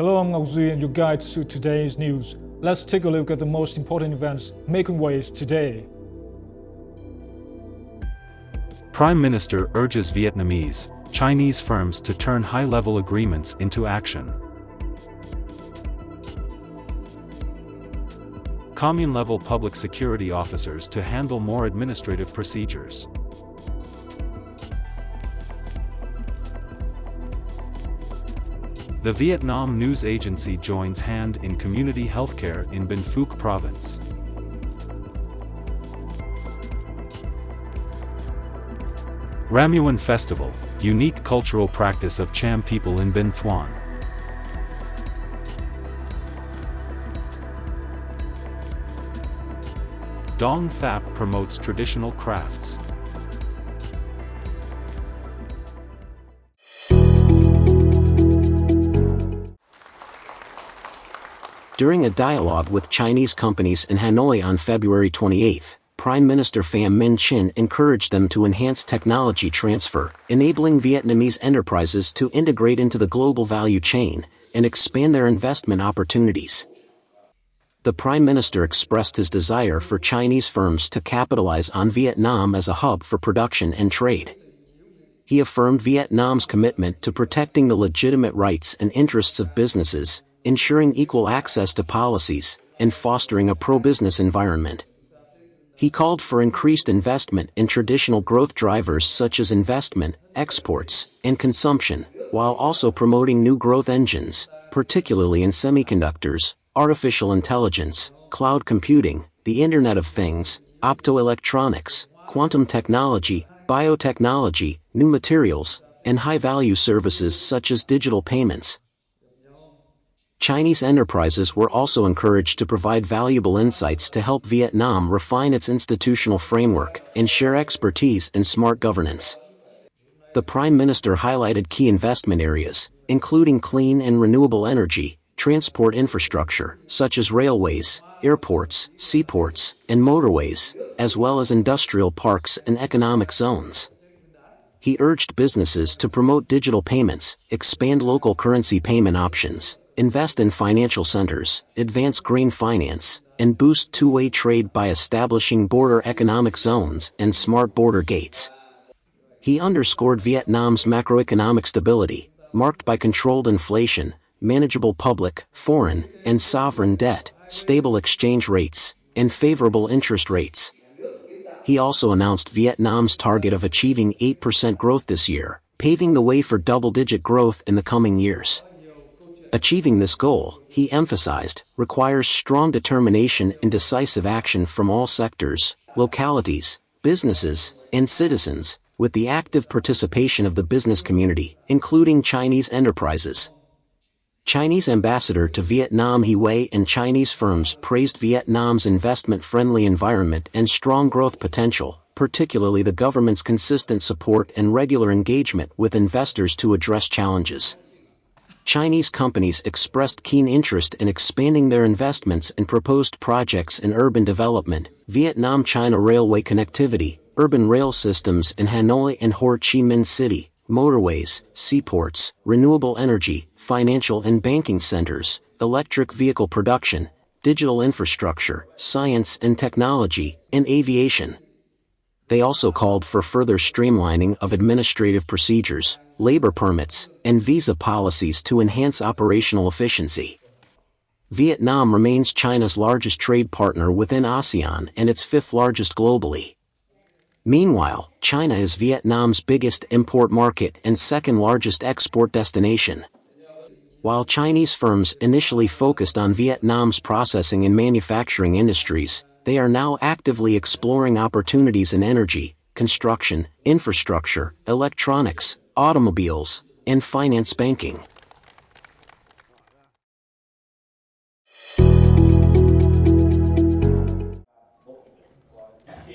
Hello, I'm Ngọc Duy and your guide to today's news. Let's take a look at the most important events making waves today. Prime Minister urges Vietnamese, Chinese firms to turn high-level agreements into action. Commune-level public security officers to handle more administrative procedures. The Vietnam News Agency joins hand in community healthcare in Binh Phuc province. Ramuan Festival, unique cultural practice of Cham people in Binh Thuan. Dong Thap promotes traditional crafts. During a dialogue with Chinese companies in Hanoi on February 28, Prime Minister Pham Minh Chinh encouraged them to enhance technology transfer, enabling Vietnamese enterprises to integrate into the global value chain and expand their investment opportunities. The Prime Minister expressed his desire for Chinese firms to capitalize on Vietnam as a hub for production and trade. He affirmed Vietnam's commitment to protecting the legitimate rights and interests of businesses, ensuring equal access to policies, and fostering a pro-business environment. He called for increased investment in traditional growth drivers such as investment, exports, and consumption, while also promoting new growth engines, particularly in semiconductors, artificial intelligence, cloud computing, the Internet of Things, optoelectronics, quantum technology, biotechnology, new materials, and high-value services such as digital payments. Chinese enterprises were also encouraged to provide valuable insights to help Vietnam refine its institutional framework and share expertise in smart governance. The Prime Minister highlighted key investment areas, including clean and renewable energy, transport infrastructure, such as railways, airports, seaports, and motorways, as well as industrial parks and economic zones. He urged businesses to promote digital payments, expand local currency payment options, invest in financial centers, advance green finance, and boost two-way trade by establishing border economic zones and smart border gates. He underscored Vietnam's macroeconomic stability, marked by controlled inflation, manageable public, foreign, and sovereign debt, stable exchange rates, and favorable interest rates. He also announced Vietnam's target of achieving 8% growth this year, paving the way for double-digit growth in the coming years. Achieving this goal, he emphasized, requires strong determination and decisive action from all sectors, localities, businesses, and citizens, with the active participation of the business community, including Chinese enterprises. Chinese ambassador to Vietnam He Wei and Chinese firms praised Vietnam's investment-friendly environment and strong growth potential, particularly the government's consistent support and regular engagement with investors to address challenges. Chinese companies expressed keen interest in expanding their investments in proposed projects in urban development, Vietnam-China railway connectivity, urban rail systems in Hanoi and Ho Chi Minh City, motorways, seaports, renewable energy, financial and banking centers, electric vehicle production, digital infrastructure, science and technology, and aviation. They also called for further streamlining of administrative procedures, labor permits, and visa policies to enhance operational efficiency. Vietnam remains China's largest trade partner within ASEAN and its fifth largest globally. Meanwhile, China is Vietnam's biggest import market and second largest export destination. While Chinese firms initially focused on Vietnam's processing and manufacturing industries, they are now actively exploring opportunities in energy, construction, infrastructure, electronics, automobiles, and finance banking.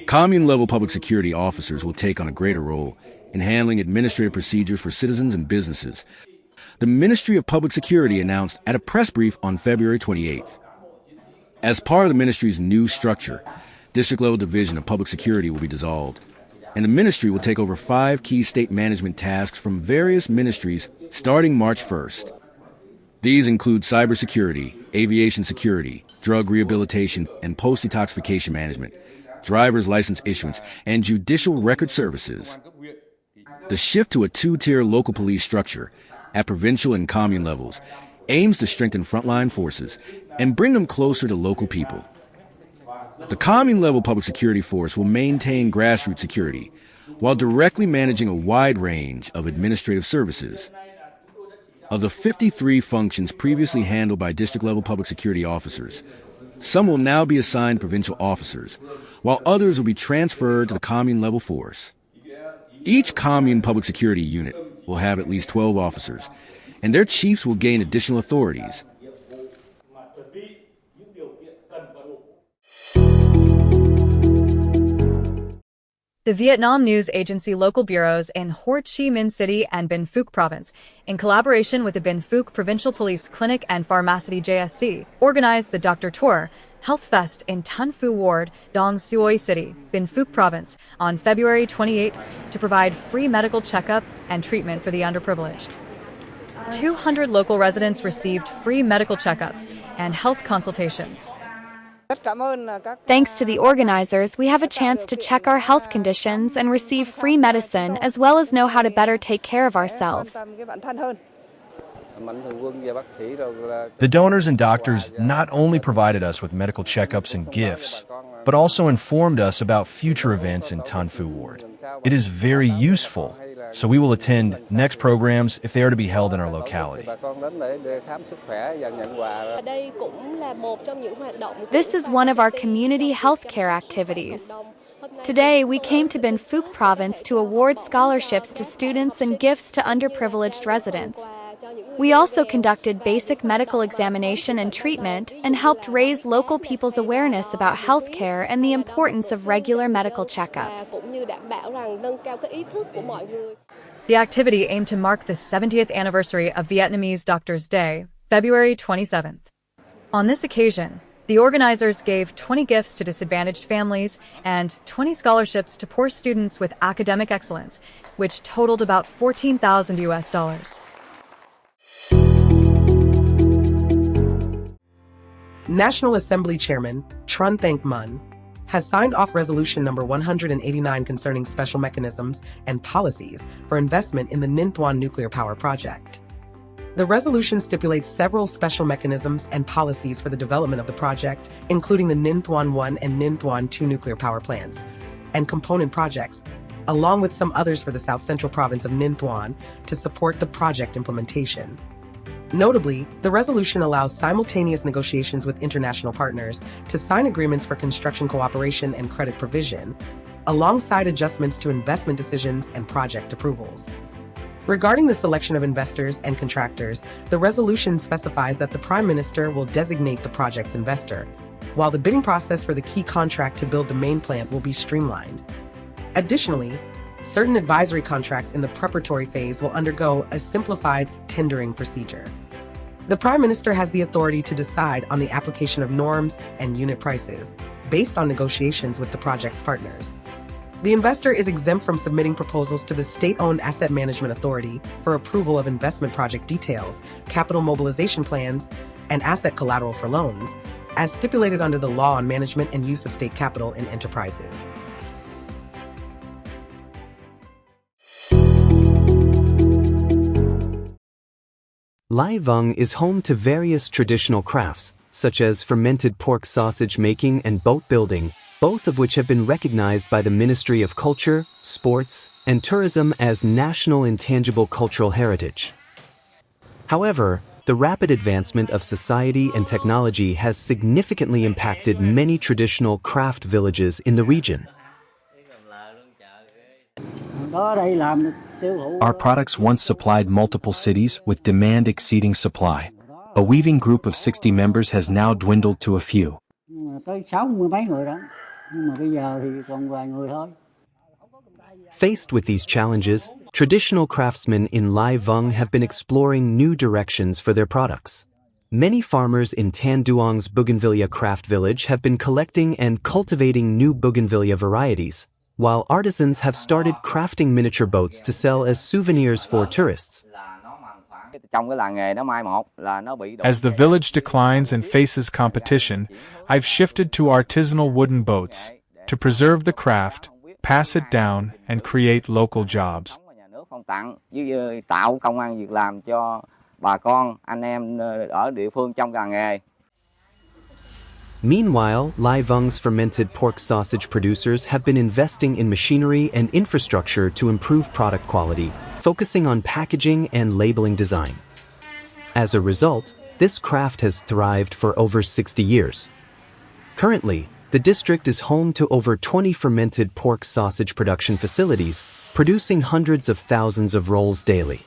Commune-level public security officers will take on a greater role in handling administrative procedures for citizens and businesses. The Ministry of Public Security announced at a press brief on February 28th. As part of the ministry's new structure, district-level division of public security will be dissolved, and the ministry will take over 5 key state management tasks from various ministries starting March 1st. These include cybersecurity, aviation security, drug rehabilitation and post-detoxification management, driver's license issuance, and judicial record services. The shift to a two-tier local police structure at provincial and commune levels aims to strengthen frontline forces and bring them closer to local people. The commune-level public security force will maintain grassroots security while directly managing a wide range of administrative services. Of the 53 functions previously handled by district-level public security officers, some will now be assigned provincial officers, while others will be transferred to the commune-level force. Each commune public security unit will have at least 12 officers, and their chiefs will gain additional authorities. The Vietnam news agency local bureaus in Ho Chi Minh City and Binh Phuc Province, in collaboration with the Binh Phuc Provincial Police Clinic and Pharmacy JSC, organized the Dr. Tour Health Fest in Tan Phu Ward, Dong Xuoi City, Binh Phuc Province, on February 28th to provide free medical checkup and treatment for the underprivileged. 200 local residents received free medical checkups and health consultations. Thanks to the organizers, we have a chance to check our health conditions and receive free medicine, as well as know how to better take care of ourselves. The donors and doctors not only provided us with medical checkups and gifts, but also informed us about future events in Tan Phu Ward. It is very useful, so we will attend next programs if they are to be held in our locality. This is one of our community health care activities. Today, we came to Binh Phuc Province to award scholarships to students and gifts to underprivileged residents. We also conducted basic medical examination and treatment and helped raise local people's awareness about health care and the importance of regular medical checkups. The activity aimed to mark the 70th anniversary of Vietnamese Doctors' Day, February 27th. On this occasion, the organizers gave 20 gifts to disadvantaged families and 20 scholarships to poor students with academic excellence, which totaled about $14,000. National Assembly Chairman Tran Thanh Mun has signed off Resolution number 189 concerning special mechanisms and policies for investment in the Ninh Thuan nuclear power project. The resolution stipulates several special mechanisms and policies for the development of the project, including the Ninh Thuan 1 and Ninh Thuan 2 nuclear power plants and component projects, along with some others for the South Central province of Ninh Thuan to support the project implementation. Notably, the resolution allows simultaneous negotiations with international partners to sign agreements for construction cooperation and credit provision, alongside adjustments to investment decisions and project approvals. Regarding the selection of investors and contractors, the resolution specifies that the Prime Minister will designate the project's investor, while the bidding process for the key contract to build the main plant will be streamlined. Additionally, certain advisory contracts in the preparatory phase will undergo a simplified tendering procedure. The Prime Minister has the authority to decide on the application of norms and unit prices based on negotiations with the project's partners. The investor is exempt from submitting proposals to the State-Owned Asset Management Authority for approval of investment project details, capital mobilization plans, and asset collateral for loans, as stipulated under the Law on Management and Use of State Capital in Enterprises. Lai Vung is home to various traditional crafts, such as fermented pork sausage making and boat building, both of which have been recognized by the Ministry of Culture, Sports, and Tourism as National Intangible Cultural Heritage. However, the rapid advancement of society and technology has significantly impacted many traditional craft villages in the region. Our products once supplied multiple cities with demand exceeding supply. A weaving group of 60 members has now dwindled to a few. Faced with these challenges, traditional craftsmen in Lai Vung have been exploring new directions for their products. Many farmers in Tan Duong's Bougainvillea craft village have been collecting and cultivating new Bougainvillea varieties, while artisans have started crafting miniature boats to sell as souvenirs for tourists. As the village declines and faces competition, I've shifted to artisanal wooden boats to preserve the craft, pass it down, and create local jobs. Meanwhile, Lai Vung's fermented pork sausage producers have been investing in machinery and infrastructure to improve product quality, focusing on packaging and labeling design. As a result, this craft has thrived for over 60 years. Currently, the district is home to over 20 fermented pork sausage production facilities, producing hundreds of thousands of rolls daily.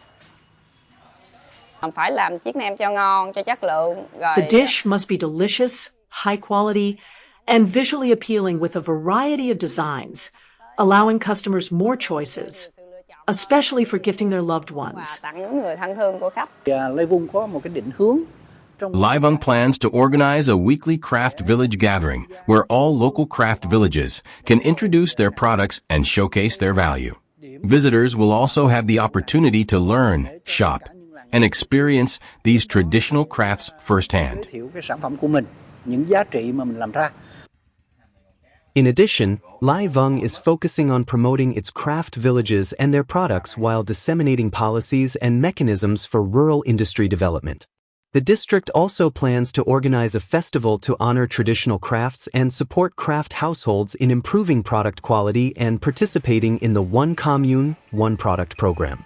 The dish must be delicious, high quality, and visually appealing with a variety of designs, allowing customers more choices, especially for gifting their loved ones. Lai Vung plans to organize a weekly craft village gathering where all local craft villages can introduce their products and showcase their value. Visitors will also have the opportunity to learn, shop, and experience these traditional crafts firsthand. In addition, Lai Vung is focusing on promoting its craft villages and their products while disseminating policies and mechanisms for rural industry development. The district also plans to organize a festival to honor traditional crafts and support craft households in improving product quality and participating in the One Commune, One Product program.